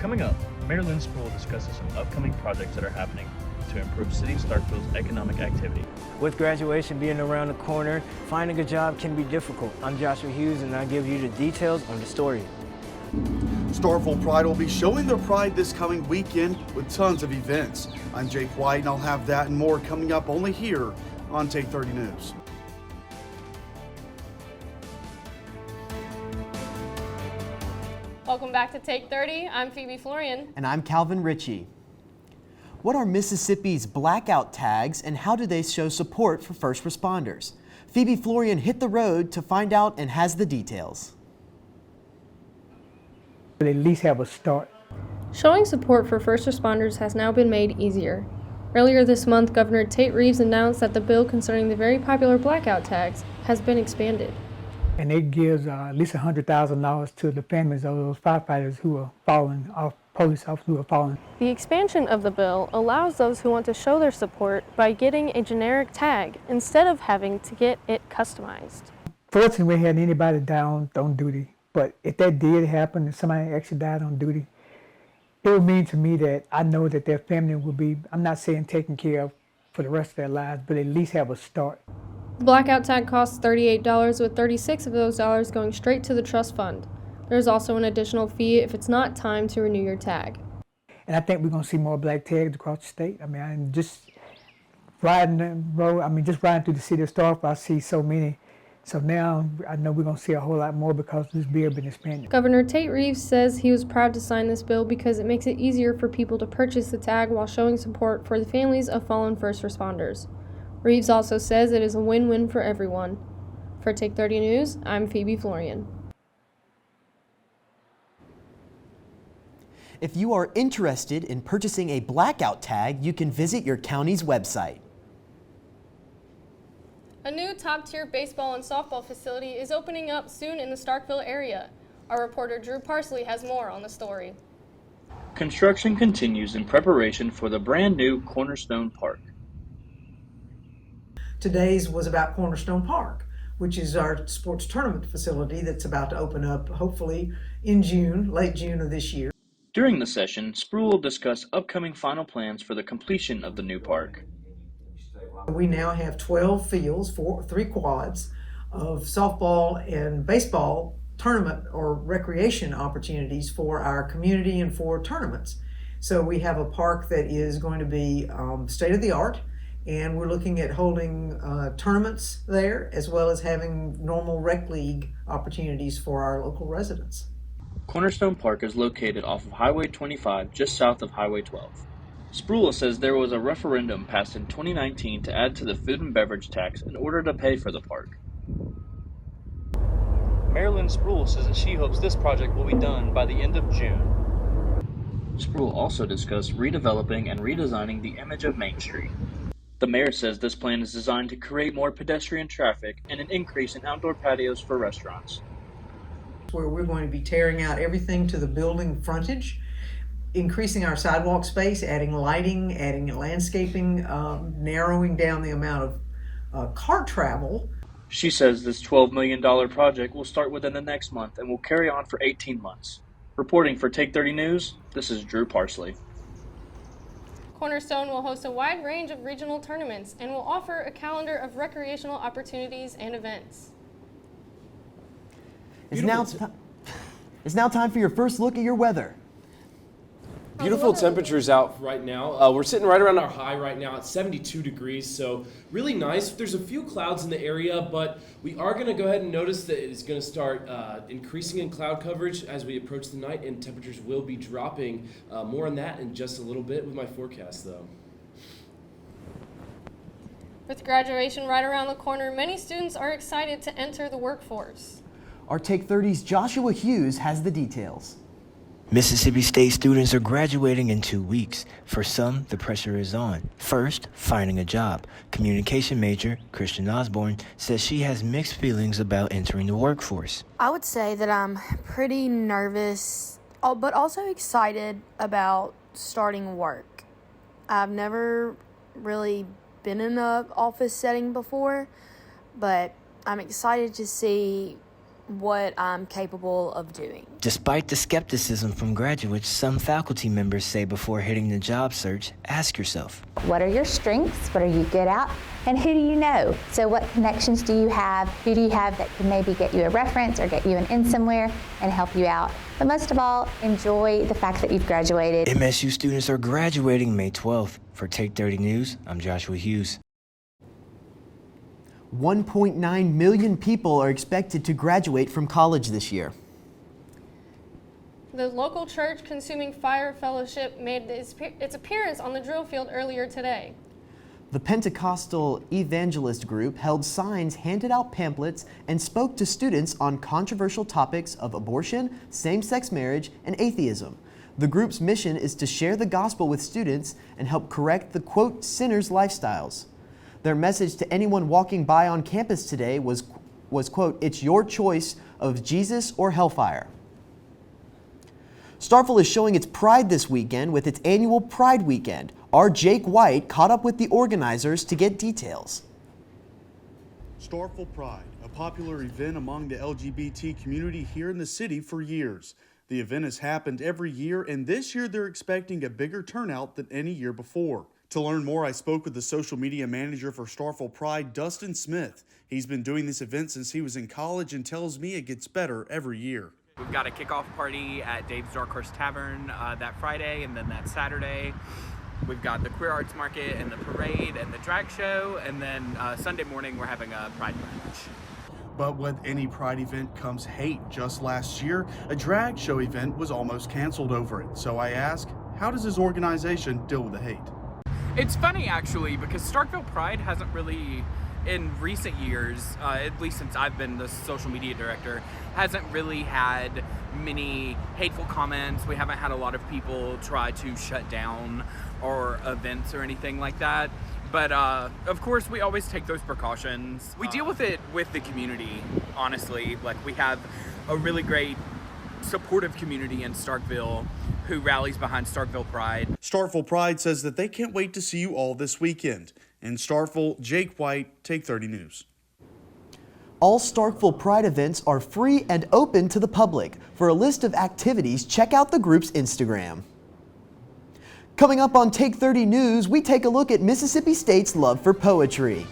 Coming up, Mayor Lynn Spruill discusses some upcoming projects that are happening to improve City of Starkville's economic activity. With graduation being around the corner, finding a job can be difficult. I'm Joshua Hughes, and I'll give you the details on the story. Starkville Pride will be showing their pride this coming weekend with tons of events. I'm Jake White, and I'll have that and more coming up only here on Take 30 News. Welcome back to Take 30. I'm Phoebe Florian. And I'm Calvin Richy. What are Mississippi's blackout tags and how do they show support for first responders? Phoebe Florian hit the road to find out and has the details. But at least have a start. Showing support for first responders has now been made easier. Earlier this month, Governor Tate Reeves announced that the bill concerning the very popular blackout tags has been expanded. And it gives at least $100,000 to the families of those firefighters who are fallen, or police officers who are fallen. The expansion of the bill allows those who want to show their support by getting a generic tag instead of having to get it customized. Fortunately, we hadn't anybody down on duty, but if that did happen, if somebody actually died on duty, it would mean to me that I know that their family will be, I'm not saying taken care of for the rest of their lives, but at least have a start. The blackout tag costs $38, with $36 of those dollars going straight to the trust fund. There's also an additional fee if it's not time to renew your tag. And I think we're going to see more black tags across the state. I mean, I'm just riding the road, just riding through the city of Starkville, I see so many. So now I know we're going to see a whole lot more because this bill has been expanded. Governor Tate Reeves says he was proud to sign this bill because it makes it easier for people to purchase the tag while showing support for the families of fallen first responders. Reeves also says it is a win-win for everyone. For Take 30 News, I'm Phoebe Florian. If you are interested in purchasing a blackout tag, you can visit your county's website. A new top-tier baseball and softball facility is opening up soon in the Starkville area. Our reporter Drew Parsley has more on the story. Construction continues in preparation for the brand new Cornerstone Park. Today's was about Cornerstone Park, which is our sports tournament facility that's about to open up hopefully in June, late June of this year. During the session, Spruill will discuss upcoming final plans for the completion of the new park. We now have 12 fields, 3 quads of softball and baseball tournament or recreation opportunities for our community and for tournaments. So we have a park that is going to be state of the art, and we're looking at holding tournaments there as well as having normal rec league opportunities for our local residents. Cornerstone Park is located off of Highway 25, just south of Highway 12. Spruill says there was a referendum passed in 2019 to add to the food and beverage tax in order to pay for the park. Mayor Lynn Spruill says that she hopes this project will be done by the end of June. Spruill also discussed redeveloping and redesigning the image of Main Street. The mayor says this plan is designed to create more pedestrian traffic and an increase in outdoor patios for restaurants. Where we're going to be tearing out everything to the building frontage, increasing our sidewalk space, adding lighting, adding landscaping, narrowing down the amount of car travel. She says this $12 million project will start within the next month and will carry on for 18 months. Reporting for Take 30 News, this is Drew Parsley. Cornerstone will host a wide range of regional tournaments and will offer a calendar of recreational opportunities and events. It's now time for your first look at your weather. Beautiful temperatures out right now. We're sitting right around our high right now at 72 degrees, so really nice. There's a few clouds in the area, but we are going to go ahead and notice that it's going to start increasing in cloud coverage as we approach the night, and temperatures will be dropping. More on that in just a little bit with my forecast, though. With graduation right around the corner, many students are excited to enter the workforce. Our Take 30's Joshua Hughes has the details. Mississippi State students are graduating in 2 weeks. For some, the pressure is on. First, finding a job. Communication major Christian Osborne says she has mixed feelings about entering the workforce. I would say that I'm pretty nervous, but also excited about starting work. I've never really been in an office setting before, but I'm excited to see what I'm capable of doing. Despite the skepticism from graduates, some faculty members say before hitting the job search, ask yourself, what are your strengths? What are you good at? And who do you know? So what connections do you have? Who do you have that can maybe get you a reference or get you an in somewhere and help you out? But most of all, enjoy the fact that you've graduated. MSU students are graduating May 12th. For Take 30 News, I'm Joshua Hughes. 1.9 million people are expected to graduate from college this year. The local church Consuming Fire Fellowship made its appearance on the drill field earlier today. The Pentecostal Evangelist Group held signs, handed out pamphlets, and spoke to students on controversial topics of abortion, same-sex marriage, and atheism. The group's mission is to share the gospel with students and help correct the, quote, sinners' lifestyles. Their message to anyone walking by on campus today was, quote, it's your choice of Jesus or hellfire. Starkville is showing its pride this weekend with its annual Pride Weekend. Our Jake White caught up with the organizers to get details. Starkville Pride, a popular event among the LGBT community here in the city for years. The event has happened every year, and this year they're expecting a bigger turnout than any year before. To learn more, I spoke with the social media manager for Starkville Pride, Dustin Smith. He's been doing this event since he was in college and tells me it gets better every year. We've got a kickoff party at Dave's Dark Horse Tavern that Friday, and then that Saturday. We've got the Queer Arts Market and the parade and the drag show, and then Sunday morning we're having a Pride Lunch. But with any Pride event comes hate. Just last year, a drag show event was almost canceled over it. So I ask, how does his organization deal with the hate? It's funny actually, because Starkville Pride hasn't really, in recent years, at least since I've been the social media director, hasn't really had many hateful comments. We haven't had a lot of people try to shut down our events or anything like that. But of course, we always take those precautions. We deal with it with the community, honestly. Like, we have a really great supportive community in Starkville who rallies behind Starkville Pride. Starkville Pride says that they can't wait to see you all this weekend. In Starkville, Jake White, Take 30 News. All Starkville Pride events are free and open to the public. For a list of activities, check out the group's Instagram. Coming up on Take 30 News, we take a look at Mississippi State's love for poetry.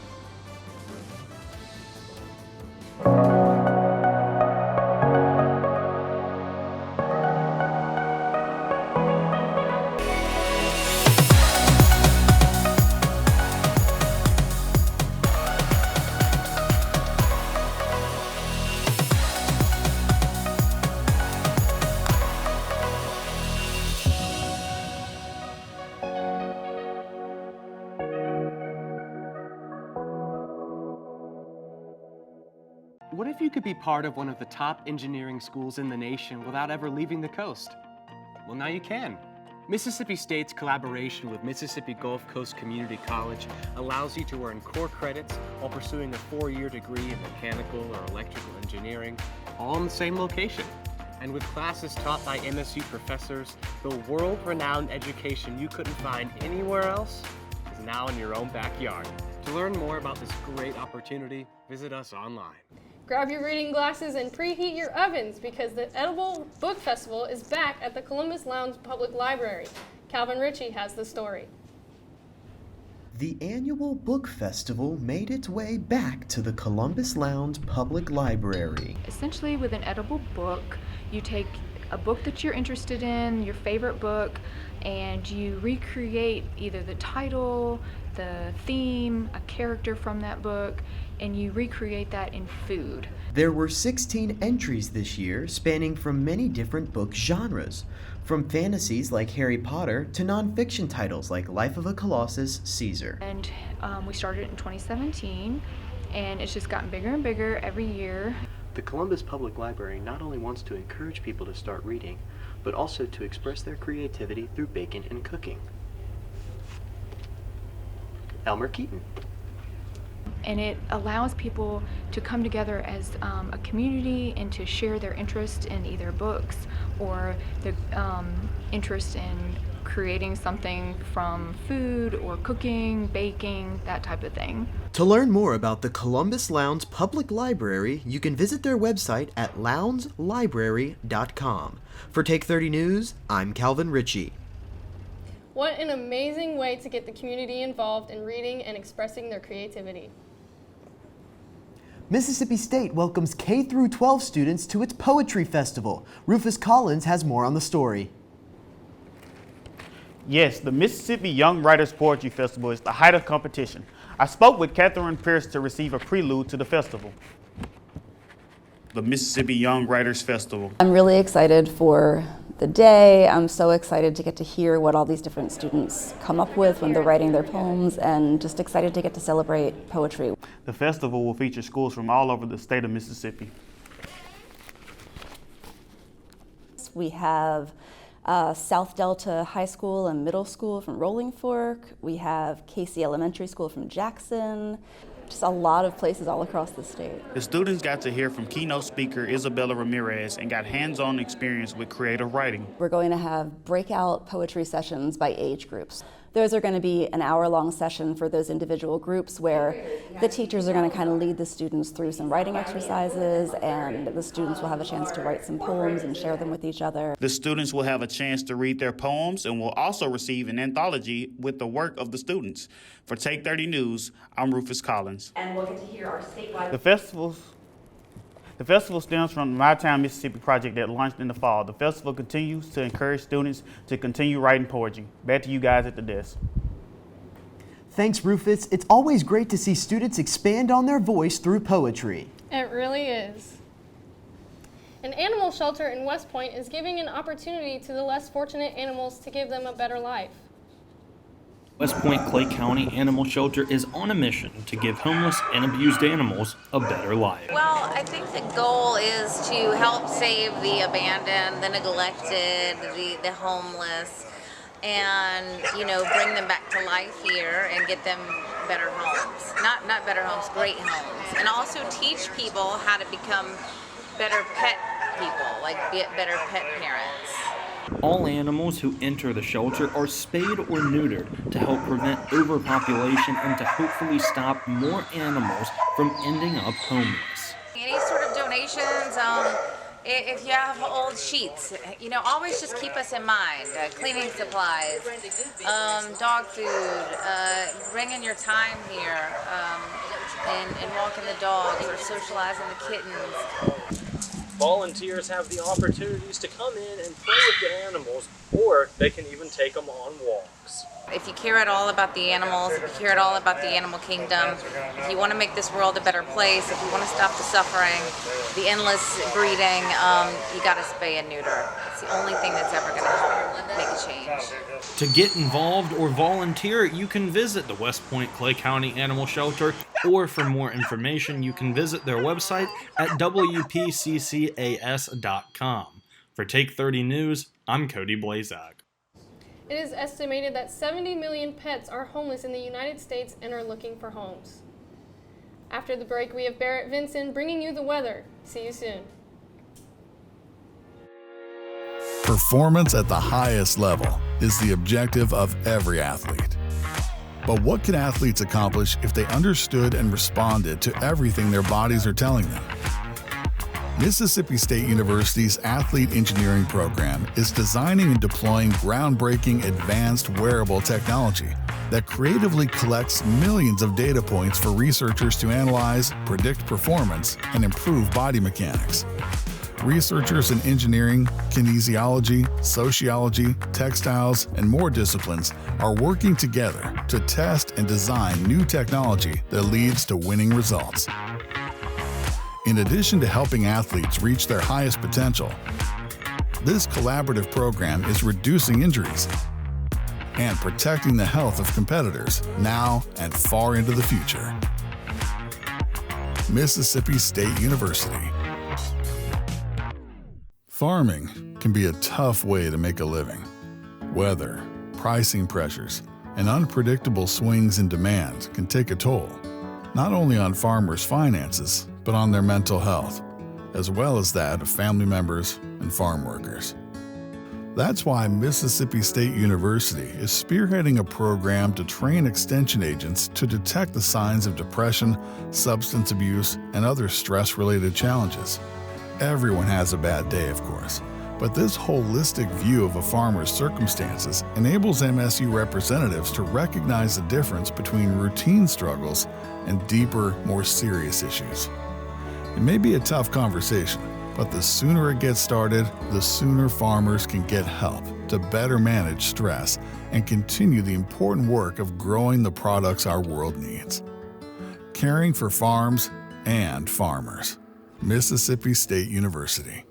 What if you could be part of one of the top engineering schools in the nation without ever leaving the coast? Well, now you can. Mississippi State's collaboration with Mississippi Gulf Coast Community College allows you to earn core credits while pursuing a 4-year degree in mechanical or electrical engineering, all in the same location. And with classes taught by MSU professors, the world-renowned education you couldn't find anywhere else is now in your own backyard. To learn more about this great opportunity, visit us online. Grab your reading glasses and preheat your ovens because the Edible Book Festival is back at the Columbus Lounge Public Library. Calvin Richy has the story. The annual book festival made its way back to the Columbus Lounge Public Library. Essentially, with an edible book, you take a book that you're interested in, your favorite book, and you recreate either the title, the theme, a character from that book, and you recreate that in food. There were 16 entries this year, spanning from many different book genres, from fantasies like Harry Potter to nonfiction titles like Life of a Colossus, Caesar. And we started in 2017, and it's just gotten bigger and bigger every year. The Columbus Public Library not only wants to encourage people to start reading, but also to express their creativity through baking and cooking. Elmer Keaton. And it allows people to come together as a community and to share their interest in either books or their interest in creating something from food or cooking, baking, that type of thing. To learn more about the Columbus Lowndes Public Library, you can visit their website at loundeslibrary.com. For Take 30 News, I'm Calvin Richy. What an amazing way to get the community involved in reading and expressing their creativity. Mississippi State welcomes K through 12 students to its Poetry Festival. Rufus Collins has more on the story. Yes, the Mississippi Young Writers Poetry Festival is the height of competition. I spoke with Catherine Pierce to receive a prelude to the festival. The Mississippi Young Writers Festival. I'm really excited for the day. I'm so excited to get to hear what all these different students come up with when they're writing their poems, and just excited to get to celebrate poetry. The festival will feature schools from all over the state of Mississippi. We have South Delta High School and Middle School from Rolling Fork. We have Casey Elementary School from Jackson. Just a lot of places all across the state. The students got to hear from keynote speaker Isabella Ramirez and got hands-on experience with creative writing. We're going to have breakout poetry sessions by age groups. Those are going to be an hour-long session for those individual groups where the teachers are going to kind of lead the students through some writing exercises, and the students will have a chance to write some poems and share them with each other. The students will have a chance to read their poems and will also receive an anthology with the work of the students. For Take 30 News, I'm Rufus Collins. And we'll get to hear our statewide... The festival stems from the My Town, Mississippi project that launched in the fall. The festival continues to encourage students to continue writing poetry. Back to you guys at the desk. Thanks, Rufus. It's always great to see students expand on their voice through poetry. It really is. An animal shelter in West Point is giving an opportunity to the less fortunate animals to give them a better life. West Point Clay County Animal Shelter is on a mission to give homeless and abused animals a better life. Well, I think the goal is to help save the abandoned, the neglected, the homeless, and, you know, bring them back to life here and get them better homes. Not better homes, great homes. And also teach people how to become better pet people, like be better pet parents. All animals who enter the shelter are spayed or neutered to help prevent overpopulation and to hopefully stop more animals from ending up homeless. Any sort of donations, if you have old sheets, you know, always just keep us in mind. Cleaning supplies, dog food, bringing your time here, and walking the dogs or socializing the kittens. Volunteers have the opportunities to come in and play with the animals, or they can even take them on walks. If you care at all about the animals, if you care at all about the animal kingdom, if you want to make this world a better place, if you want to stop the suffering, the endless breeding, you got to spay and neuter. It's the only thing that's ever going to help make a change. To get involved or volunteer, you can visit the West Point Clay County Animal Shelter, or for more information, you can visit their website at wpccas.com. For Take 30 News, I'm Cody Blaszazck. It is estimated that 70 million pets are homeless in the United States and are looking for homes. After the break, we have Barrett Vinson bringing you the weather. See you soon. Performance at the highest level is the objective of every athlete. But what can athletes accomplish if they understood and responded to everything their bodies are telling them? Mississippi State University's Athlete Engineering program is designing and deploying groundbreaking advanced wearable technology that creatively collects millions of data points for researchers to analyze, predict performance, and improve body mechanics. Researchers in engineering, kinesiology, sociology, textiles, and more disciplines are working together to test and design new technology that leads to winning results. In addition to helping athletes reach their highest potential, this collaborative program is reducing injuries and protecting the health of competitors now and far into the future. Mississippi State University. Farming can be a tough way to make a living. Weather, pricing pressures, and unpredictable swings in demand can take a toll, not only on farmers' finances, but on their mental health, as well as that of family members and farm workers. That's why Mississippi State University is spearheading a program to train extension agents to detect the signs of depression, substance abuse, and other stress-related challenges. Everyone has a bad day, of course, but this holistic view of a farmer's circumstances enables MSU representatives to recognize the difference between routine struggles and deeper, more serious issues. It may be a tough conversation, but the sooner it gets started, the sooner farmers can get help to better manage stress and continue the important work of growing the products our world needs. Caring for farms and farmers. Mississippi State University.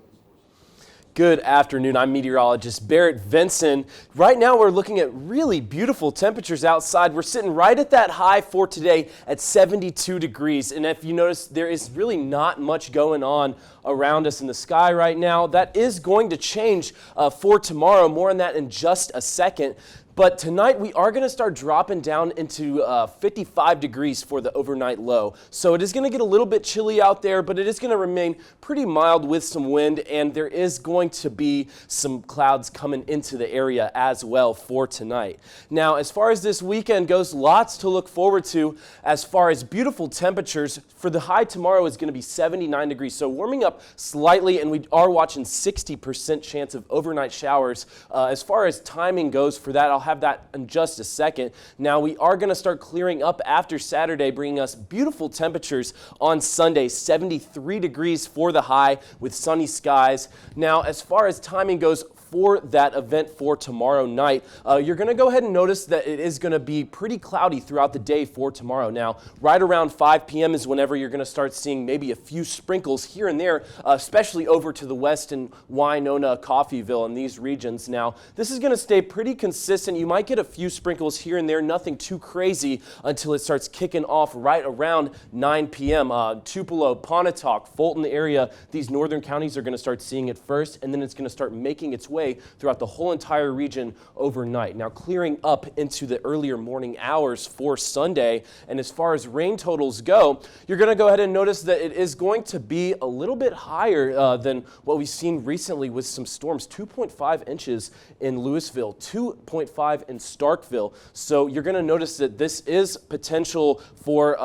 Good afternoon. I'm meteorologist Barrett Vinson. Right now we're looking at really beautiful temperatures outside. We're sitting right at that high for today at 72 degrees. And if you notice, there is really not much going on around us in the sky right now. That is going to change for tomorrow. More on that in just a second. But tonight we are going to start dropping down into 55 degrees for the overnight low. So it is going to get a little bit chilly out there, but it is going to remain pretty mild with some wind, and there is going to be some clouds coming into the area as well for tonight. Now, as far as this weekend goes, lots to look forward to as far as beautiful temperatures. For the high tomorrow is going to be 79 degrees, so warming up slightly, and we are watching 60% chance of overnight showers. As far as timing goes for that, I'll have that in just a second. Now we are going to start clearing up after Saturday, bringing us beautiful temperatures on Sunday, 73 degrees for the high with sunny skies. Now, as far as timing goes for that event for tomorrow night, you're going to go ahead and notice that it is going to be pretty cloudy throughout the day for tomorrow. Now, right around 5 p.m. is whenever you're going to start seeing maybe a few sprinkles here and there, especially over to the west in Winona, Coffeyville, and these regions. Now, this is going to stay pretty consistent. You might get a few sprinkles here and there, nothing too crazy until it starts kicking off right around 9 p.m. Tupelo, Pontotoc, Fulton area, these northern counties are going to start seeing it first, and then it's going to start making its way throughout the whole entire region overnight. Now clearing up into the earlier morning hours for Sunday, and as far as rain totals go, you're going to go ahead and notice that it is going to be a little bit higher than what we've seen recently with some storms. 2.5 inches in Louisville, 2.5 in Starkville. So you're going to notice that this is potential for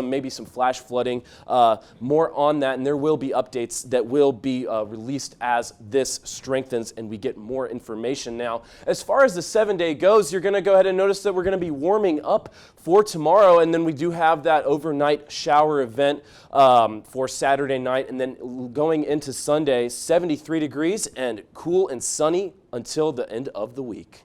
maybe some flash flooding. More on that, and there will be updates that will be released as this strengthens and we get more information. Now, as far as the 7-day goes, you're going to go ahead and notice that we're going to be warming up for tomorrow, and then we do have that overnight shower event for Saturday night, and then going into Sunday, 73 degrees and cool and sunny until the end of the week.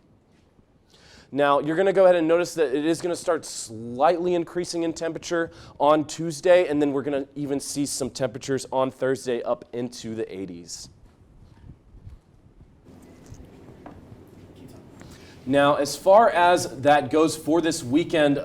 Now, you're going to go ahead and notice that it is going to start slightly increasing in temperature on Tuesday, and then we're going to even see some temperatures on Thursday up into the 80s. Now, as far as that goes for this weekend,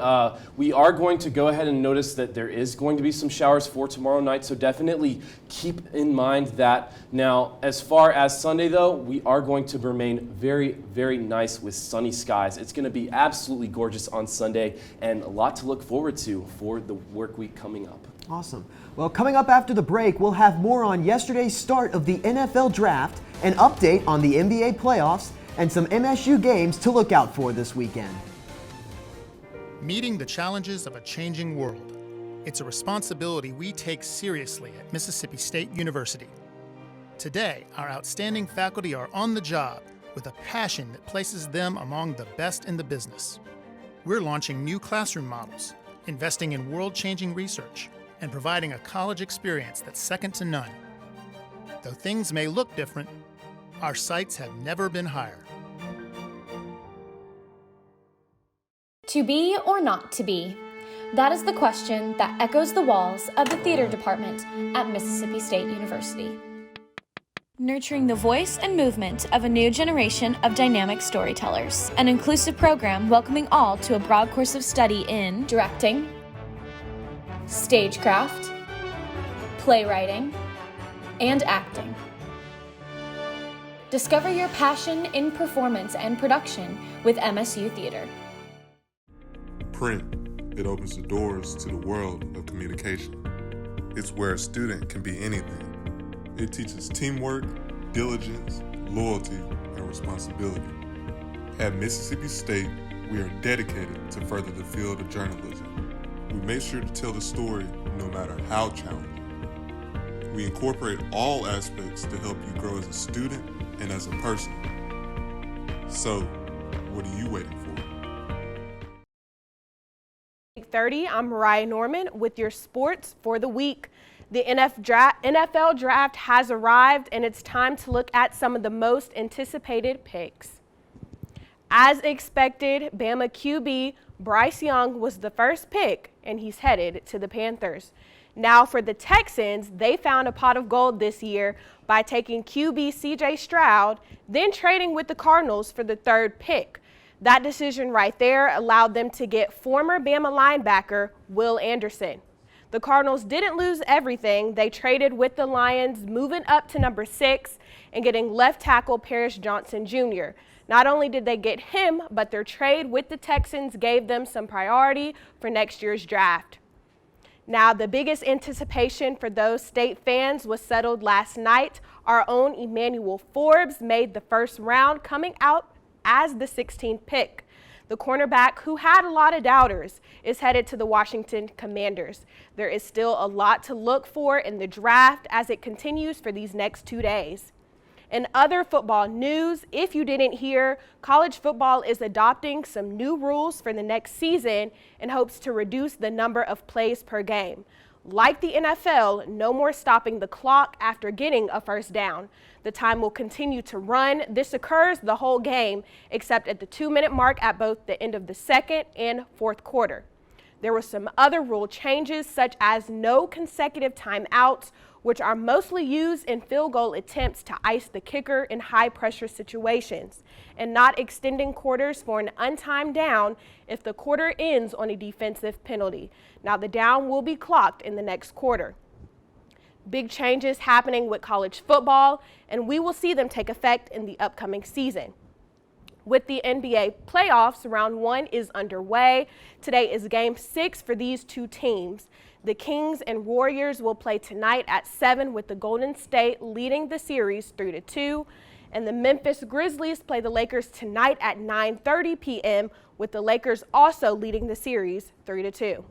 we are going to go ahead and notice that there is going to be some showers for tomorrow night, so definitely keep in mind that. Now, as far as Sunday, though, we are going to remain very, very nice with sunny skies. It's going to be absolutely gorgeous on Sunday and a lot to look forward to for the work week coming up. Awesome. Well, coming up after the break, we'll have more on yesterday's start of the NFL Draft, an update on the NBA playoffs, and some MSU games to look out for this weekend. Meeting the challenges of a changing world. It's a responsibility we take seriously at Mississippi State University. Today, our outstanding faculty are on the job with a passion that places them among the best in the business. We're launching new classroom models, investing in world-changing research, and providing a college experience that's second to none. Though things may look different, our sights have never been higher. To be or not to be? That is the question that echoes the walls of the theater department at Mississippi State University. Nurturing the voice and movement of a new generation of dynamic storytellers. An inclusive program welcoming all to a broad course of study in directing, stagecraft, playwriting, and acting. Discover your passion in performance and production with MSU Theater. Print. It opens the doors to the world of communication. It's where a student can be anything. It teaches teamwork, diligence, loyalty, and responsibility. At Mississippi State, we are dedicated to further the field of journalism. We make sure to tell the story no matter how challenging. We incorporate all aspects to help you grow as a student and as a person. So, what are you waiting for? 8:30, I'm Moriah Norman with your sports for the week. The NFL draft has arrived, and it's time to look at some of the most anticipated picks. As expected, Bama QB Bryce Young was the first pick, and he's headed to the Panthers. Now for the Texans, they found a pot of gold this year by taking QB CJ Stroud, then trading with the Cardinals for the third pick. That decision right there allowed them to get former Bama linebacker Will Anderson. The Cardinals didn't lose everything. They traded with the Lions, moving up to number 6 and getting left tackle Paris Johnson Jr. Not only did they get him, but their trade with the Texans gave them some priority for next year's draft. Now, the biggest anticipation for those State fans was settled last night. Our own Emmanuel Forbes made the first round, coming out as the 16th pick. The cornerback, who had a lot of doubters, is headed to the Washington Commanders. There is still a lot to look for in the draft as it continues for these next 2 days. In other football news, if you didn't hear, college football is adopting some new rules for the next season in hopes to reduce the number of plays per game. Like the NFL, no more stopping the clock after getting a first down. The time will continue to run. This occurs the whole game, except at the 2-minute mark at both the end of the second and fourth quarter. There were some other rule changes, such as no consecutive timeouts, which are mostly used in field goal attempts to ice the kicker in high-pressure situations, and not extending quarters for an untimed down if the quarter ends on a defensive penalty. Now, the down will be clocked in the next quarter. Big changes happening with college football, and we will see them take effect in the upcoming season. With the NBA playoffs, round 1 is underway. Today is game 6 for these two teams. The Kings and Warriors will play tonight at 7 with the Golden State leading the series 3-2. And the Memphis Grizzlies play the Lakers tonight at 9:30 p.m. with the Lakers also leading the series 3-2.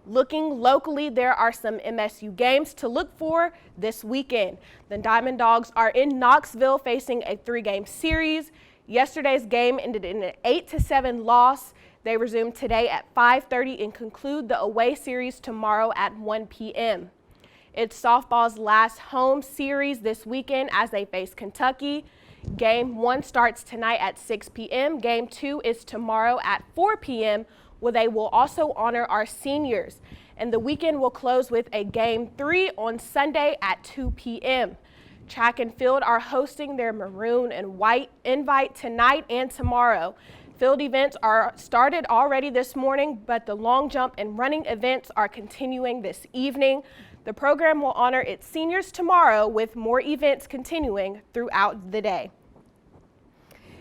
Looking locally, there are some MSU games to look for this weekend. The Diamond Dogs are in Knoxville facing a 3-game series. Yesterday's game ended in an 8-7 loss. They resume today at 5:30 and conclude the away series tomorrow at 1 p.m. It's softball's last home series this weekend as they face Kentucky. Game 1 starts tonight at 6 p.m. Game 2 is tomorrow at 4 p.m. where they will also honor our seniors. And the weekend will close with a Game 3 on Sunday at 2 p.m. Track and field are hosting their maroon and white invite tonight and tomorrow. Field events are started already this morning, but the long jump and running events are continuing this evening. The program will honor its seniors tomorrow with more events continuing throughout the day.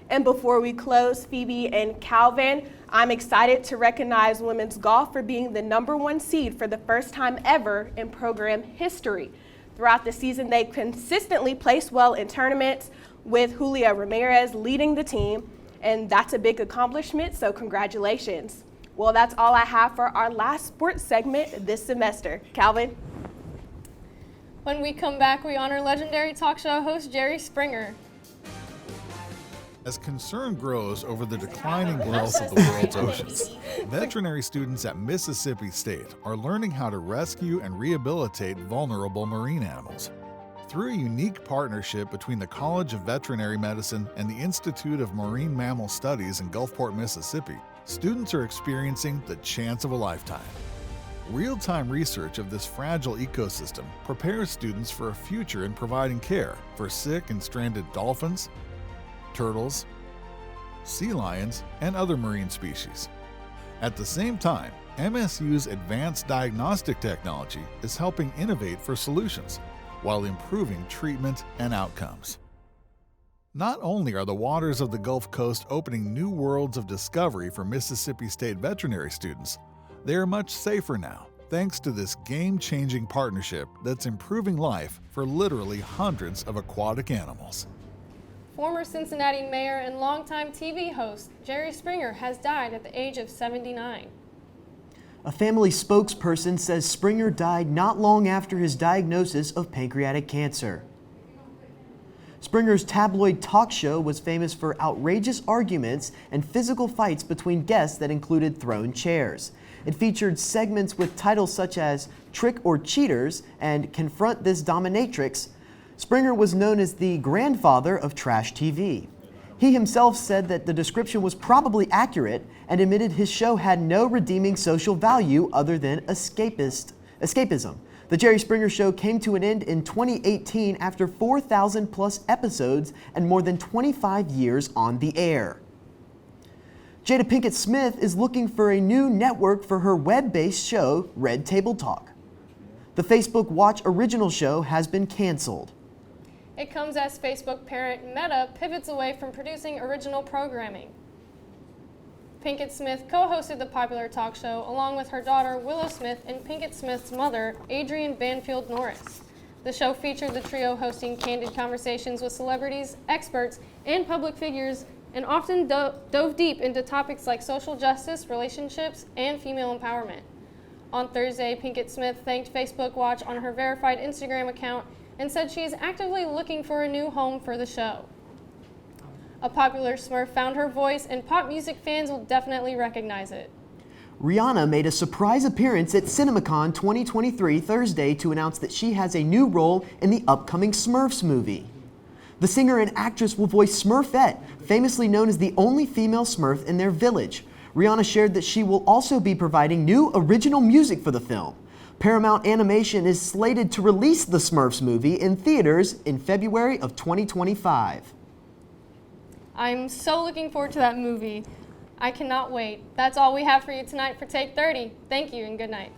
And before we close, Phoebe and Calvin, I'm excited to recognize women's golf for being the #1 seed for the first time ever in program history. Throughout the season, they consistently placed well in tournaments, with Julia Ramirez leading the team, and that's a big accomplishment, so congratulations. Well, that's all I have for our last sports segment this semester. Calvin? When we come back, we honor legendary talk show host Jerry Springer. As concern grows over the declining health of the world's oceans, veterinary students at Mississippi State are learning how to rescue and rehabilitate vulnerable marine animals. Through a unique partnership between the College of Veterinary Medicine and the Institute of Marine Mammal Studies in Gulfport, Mississippi, students are experiencing the chance of a lifetime. Real-time research of this fragile ecosystem prepares students for a future in providing care for sick and stranded dolphins, turtles, sea lions, and other marine species. At the same time, MSU's advanced diagnostic technology is helping innovate for solutions while improving treatment and outcomes. Not only are the waters of the Gulf Coast opening new worlds of discovery for Mississippi State veterinary students, they are much safer now, thanks to this game-changing partnership that's improving life for literally hundreds of aquatic animals. Former Cincinnati mayor and longtime TV host Jerry Springer has died at the age of 79. A family spokesperson says Springer died not long after his diagnosis of pancreatic cancer. Springer's tabloid talk show was famous for outrageous arguments and physical fights between guests that included thrown chairs. It featured segments with titles such as Trick or Cheaters and Confront This Dominatrix. Springer was known as the grandfather of trash TV. He himself said that the description was probably accurate and admitted his show had no redeeming social value other than escapism. The Jerry Springer Show came to an end in 2018 after 4,000 plus episodes and more than 25 years on the air. Jada Pinkett Smith is looking for a new network for her web-based show, Red Table Talk. The Facebook Watch original show has been canceled. It comes as Facebook parent Meta pivots away from producing original programming. Pinkett Smith co-hosted the popular talk show along with her daughter Willow Smith and Pinkett Smith's mother, Adrienne Banfield Norris. The show featured the trio hosting candid conversations with celebrities, experts, and public figures, and often dove deep into topics like social justice, relationships, and female empowerment. On Thursday, Pinkett Smith thanked Facebook Watch on her verified Instagram account and said she is actively looking for a new home for the show. A popular Smurf found her voice, and pop music fans will definitely recognize it. Rihanna made a surprise appearance at CinemaCon 2023 Thursday to announce that she has a new role in the upcoming Smurfs movie. The singer and actress will voice Smurfette, famously known as the only female Smurf in their village. Rihanna shared that she will also be providing new original music for the film. Paramount Animation is slated to release the Smurfs movie in theaters in February of 2025. I'm so looking forward to that movie. I cannot wait. That's all we have for you tonight for Take 30. Thank you and good night.